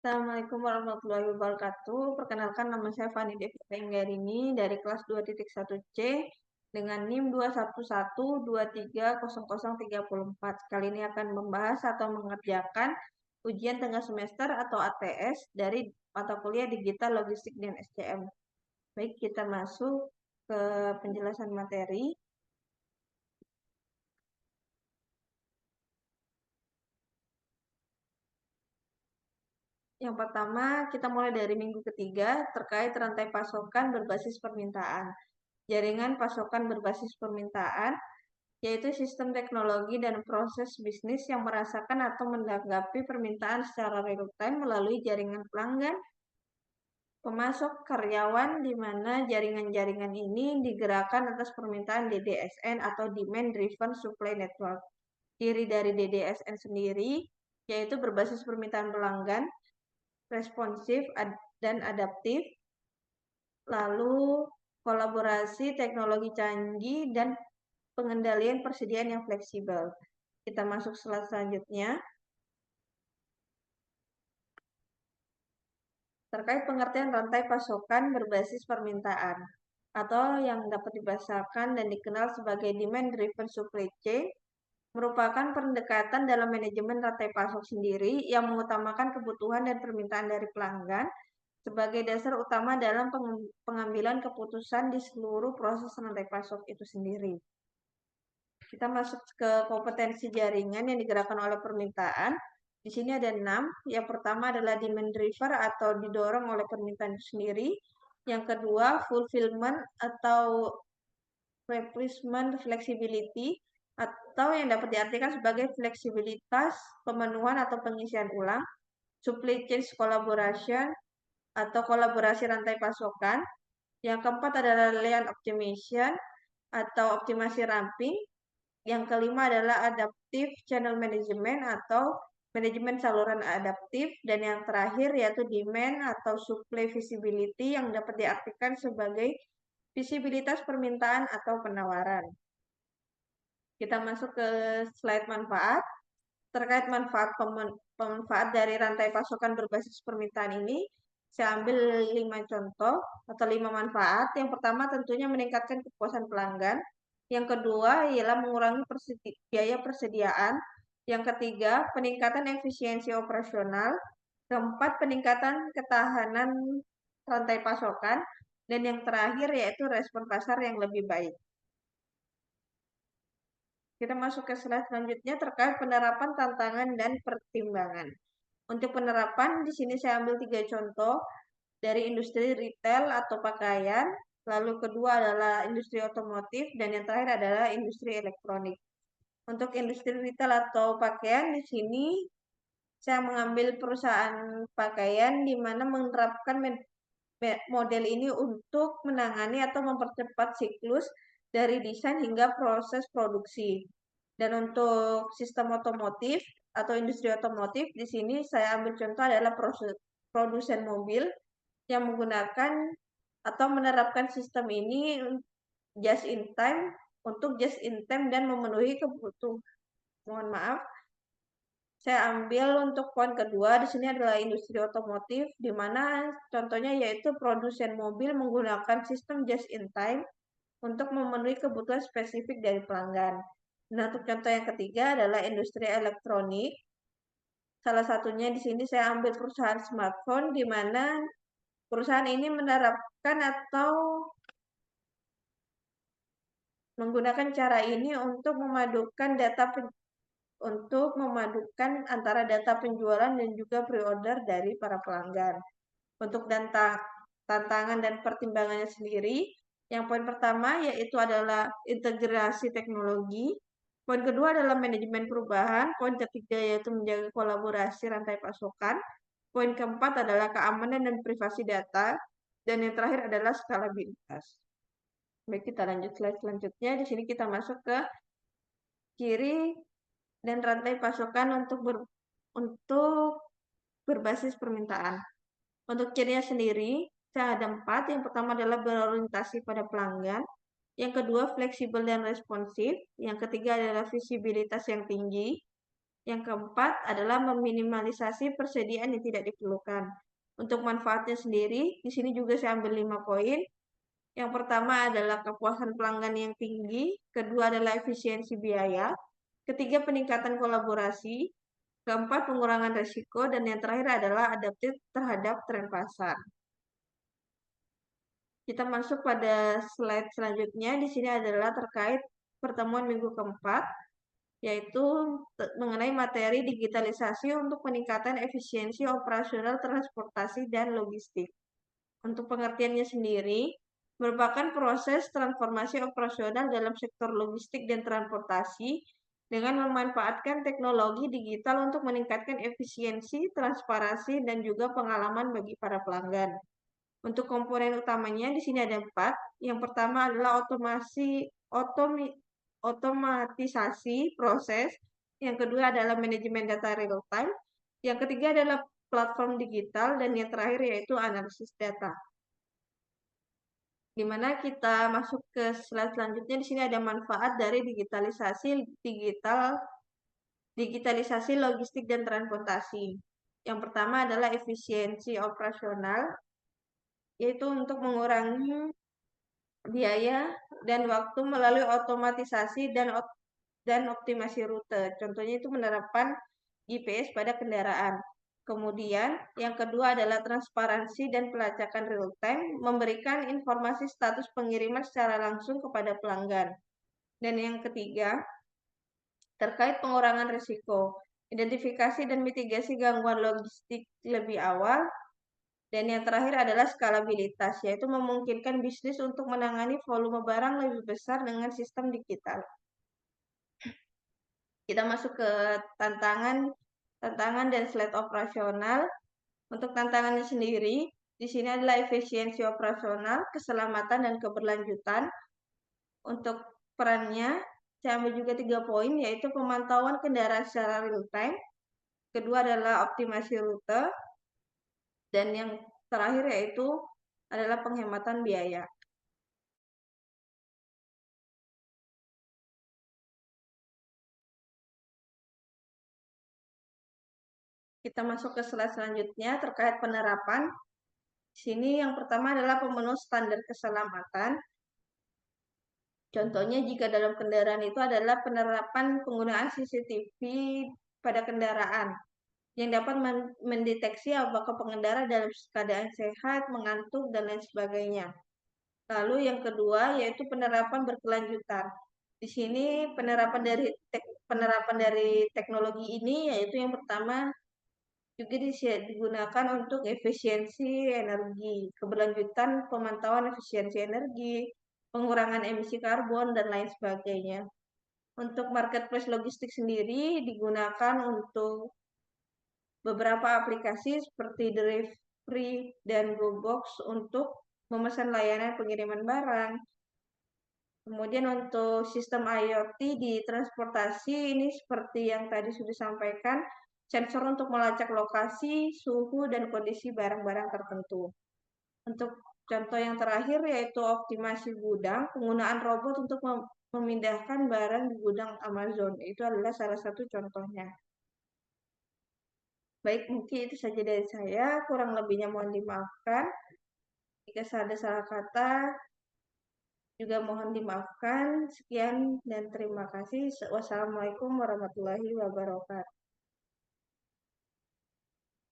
Assalamualaikum warahmatullahi wabarakatuh. Perkenalkan nama saya Fani Devita Enggarini dari kelas 2.1C dengan NIM 211230034. Kali ini akan membahas atau mengerjakan ujian tengah semester atau ATS dari mata kuliah Digital Logistik dan SCM. Baik, kita masuk ke penjelasan materi. Yang pertama, kita mulai dari minggu ketiga terkait rantai pasokan berbasis permintaan. Jaringan pasokan berbasis permintaan, yaitu sistem teknologi dan proses bisnis yang merasakan atau menanggapi permintaan secara real-time melalui jaringan pelanggan, pemasok, karyawan, di mana jaringan-jaringan ini digerakkan atas permintaan DDSN atau Demand Driven Supply Network. Ciri dari DDSN sendiri, yaitu berbasis permintaan pelanggan, responsif dan adaptif, lalu kolaborasi teknologi canggih, dan pengendalian persediaan yang fleksibel. Kita masuk slide selanjutnya. Terkait pengertian rantai pasokan berbasis permintaan, atau yang dapat dibahasakan dan dikenal sebagai demand-driven supply chain, merupakan pendekatan dalam manajemen rantai pasok sendiri yang mengutamakan kebutuhan dan permintaan dari pelanggan sebagai dasar utama dalam pengambilan keputusan di seluruh proses rantai pasok itu sendiri. Kita masuk ke kompetensi jaringan yang digerakkan oleh permintaan. Di sini ada 6. Yang pertama adalah demand driver atau didorong oleh permintaan itu sendiri. Yang kedua, fulfillment atau replacement flexibility atau yang dapat diartikan sebagai fleksibilitas pemenuhan atau pengisian ulang. Supply chain collaboration atau kolaborasi rantai pasokan. Yang keempat adalah layout optimization atau optimasi ramping. Yang kelima adalah adaptive channel management atau manajemen saluran adaptif. Dan yang terakhir yaitu demand atau supply visibility yang dapat diartikan sebagai visibilitas permintaan atau penawaran. Kita masuk ke slide manfaat. Terkait pemanfaat dari rantai pasokan berbasis permintaan ini, saya ambil 5 contoh atau 5 manfaat. Yang pertama tentunya meningkatkan kepuasan pelanggan. Yang kedua ialah mengurangi biaya persediaan. Yang ketiga, peningkatan efisiensi operasional. Keempat, peningkatan ketahanan rantai pasokan. Dan yang terakhir yaitu respon pasar yang lebih baik. Kita masuk ke slide selanjutnya terkait penerapan tantangan dan pertimbangan. Untuk penerapan, di sini saya ambil 3 contoh dari industri retail atau pakaian, lalu kedua adalah industri otomotif, dan yang terakhir adalah industri elektronik. Untuk industri retail atau pakaian, di sini saya mengambil perusahaan pakaian di mana menerapkan model ini untuk menangani atau mempercepat siklus dari desain hingga proses produksi. Dan untuk sistem otomotif atau industri otomotif, di sini saya ambil contoh adalah produsen mobil yang menggunakan atau menerapkan sistem ini just in time dan memenuhi kebutuhan. Mohon maaf, saya ambil untuk poin kedua, di sini adalah industri otomotif, di mana contohnya yaitu produsen mobil menggunakan sistem just in time untuk memenuhi kebutuhan spesifik dari pelanggan. Nah, untuk contoh yang ketiga adalah industri elektronik. Salah satunya di sini saya ambil perusahaan smartphone, di mana perusahaan ini menerapkan atau menggunakan cara ini untuk memadukan antara data penjualan dan juga pre-order dari para pelanggan. Untuk tantangan dan pertimbangannya sendiri, yang poin pertama yaitu adalah integrasi teknologi. Poin kedua adalah manajemen perubahan. Poin ketiga yaitu menjaga kolaborasi rantai pasokan. Poin keempat adalah keamanan dan privasi data. Dan yang terakhir adalah skalabilitas. Baik, kita lanjut slide selanjutnya. Di sini kita masuk ke ciri dan rantai pasokan untuk berbasis permintaan. Untuk cirinya sendiri, saya ada 4. Yang pertama adalah berorientasi pada pelanggan. Yang kedua, fleksibel dan responsif. Yang ketiga adalah visibilitas yang tinggi. Yang keempat adalah meminimalisasi persediaan yang tidak diperlukan. Untuk manfaatnya sendiri, di sini juga saya ambil 5 poin. Yang pertama adalah kepuasan pelanggan yang tinggi, kedua adalah efisiensi biaya, ketiga peningkatan kolaborasi, keempat pengurangan risiko, dan yang terakhir adalah adaptif terhadap tren pasar. Kita masuk pada slide selanjutnya. Di sini adalah terkait pertemuan minggu keempat, yaitu mengenai materi digitalisasi untuk peningkatan efisiensi operasional transportasi dan logistik. Untuk pengertiannya sendiri, merupakan proses transformasi operasional dalam sektor logistik dan transportasi dengan memanfaatkan teknologi digital untuk meningkatkan efisiensi, transparansi, dan juga pengalaman bagi para pelanggan. Untuk komponen utamanya di sini ada 4. Yang pertama adalah otomatisasi proses. Yang kedua adalah manajemen data real time. Yang ketiga adalah platform digital dan yang terakhir yaitu analisis data. Di mana kita masuk ke slide selanjutnya, di sini ada manfaat dari digitalisasi logistik dan transportasi. Yang pertama adalah efisiensi operasional, yaitu untuk mengurangi biaya dan waktu melalui otomatisasi dan optimasi rute. Contohnya itu menerapkan GPS pada kendaraan. Kemudian, yang kedua adalah transparansi dan pelacakan real time, memberikan informasi status pengiriman secara langsung kepada pelanggan. Dan yang ketiga, terkait pengurangan risiko, identifikasi dan mitigasi gangguan logistik lebih awal. Dan yang terakhir adalah skalabilitas, yaitu memungkinkan bisnis untuk menangani volume barang lebih besar dengan sistem digital. Kita masuk ke tantangan dan slide operasional. Untuk tantangannya sendiri, di sini adalah efisiensi operasional, keselamatan, dan keberlanjutan. Untuk perannya, saya ambil juga 3 poin, yaitu pemantauan kendaraan secara real time. Kedua adalah optimasi rute. Dan yang terakhir yaitu adalah penghematan biaya. Kita masuk ke slide selanjutnya terkait penerapan. Di sini yang pertama adalah pemenuh standar keselamatan. Contohnya jika dalam kendaraan itu adalah penerapan penggunaan CCTV pada kendaraan yang dapat mendeteksi apakah pengendara dalam keadaan sehat, mengantuk, dan lain sebagainya. Lalu yang kedua yaitu penerapan berkelanjutan. Di sini penerapan dari teknologi ini yaitu yang pertama juga digunakan untuk efisiensi energi, keberlanjutan pemantauan efisiensi energi, pengurangan emisi karbon, dan lain sebagainya. Untuk marketplace logistik sendiri digunakan untuk beberapa aplikasi seperti Delivery dan GoBox untuk memesan layanan pengiriman barang. Kemudian untuk sistem IoT di transportasi ini seperti yang tadi sudah disampaikan, sensor untuk melacak lokasi, suhu, dan kondisi barang-barang tertentu. Untuk contoh yang terakhir yaitu optimasi gudang, penggunaan robot untuk memindahkan barang di gudang Amazon. Itu adalah salah satu contohnya. Baik, mungkin itu saja dari saya. Kurang lebihnya mohon dimaafkan. Jika ada salah kata, juga mohon dimaafkan. Sekian dan terima kasih. Wassalamualaikum warahmatullahi wabarakatuh.